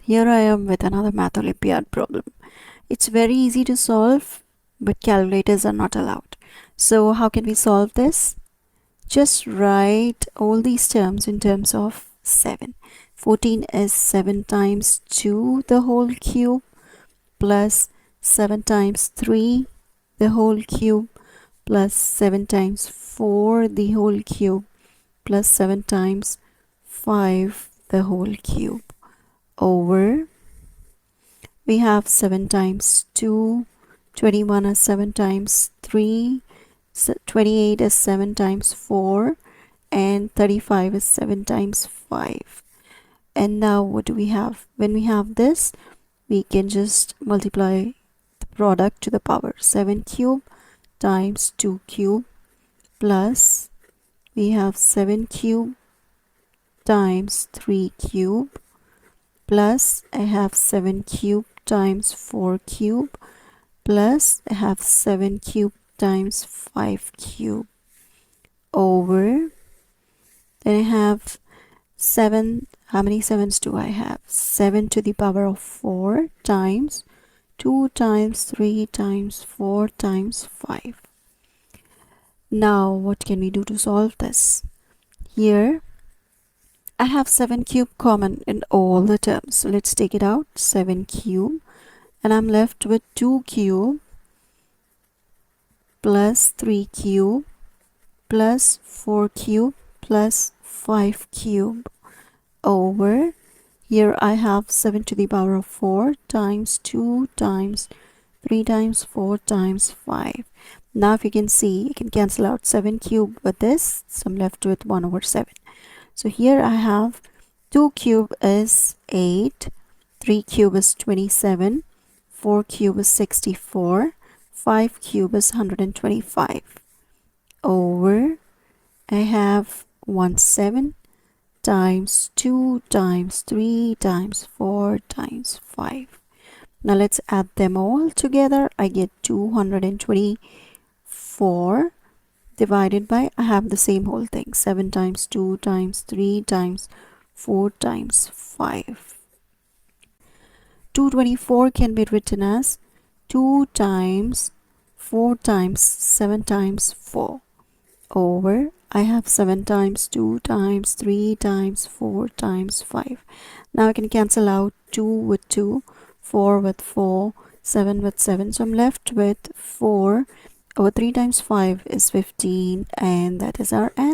Here I am with another Math Olympiad problem. It's very easy to solve, but calculators are not allowed. So how can we solve this? Just write all these terms in terms of 7. 14 is 7 times 2 the whole cube plus 7 times 3 the whole cube plus 7 times 4 the whole cube plus 7 times 5 the whole cube over we have 7 times 2, 21 is 7 times 3, 28 is 7 times 4, and 35 is 7 times 5. And now what do we have? When we have this, we can just multiply the product to the power. 7 cube times 2 cube plus we have 7 cube times 3 cube plus I have 7 cube times 4 cube plus I have 7 cube times 5 cube over then I have 7. How many 7s do I have? 7 to the power of 4 times 2 times 3 times 4 times 5. Now what can we do to solve this? Here I have 7 cube common in all the terms. So let's take it out. 7 cube. And I'm left with 2 cube plus 3 cube plus 4 cube plus 5 cube over. Here I have 7 to the power of 4 times 2 times 3 times 4 times 5. Now if you can see, you can cancel out 7 cube with this. So I'm left with 1 over 7. So here I have 2 cube is 8, 3 cube is 27, 4 cube is 64, 5 cube is 125 over I have 1 7 times 2 times 3 times 4 times 5. Now let's add them all together. I get 224 divided by, I have the same whole thing, 7 times 2 times 3 times 4 times 5. 224 can be written as 2 times 4 times 7 times 4 over I have 7 times 2 times 3 times 4 times 5. Now I can cancel out 2 with 2, 4 with 4, 7 with 7. So I'm left with 4 over 3 times 5 is 15, and that is our answer.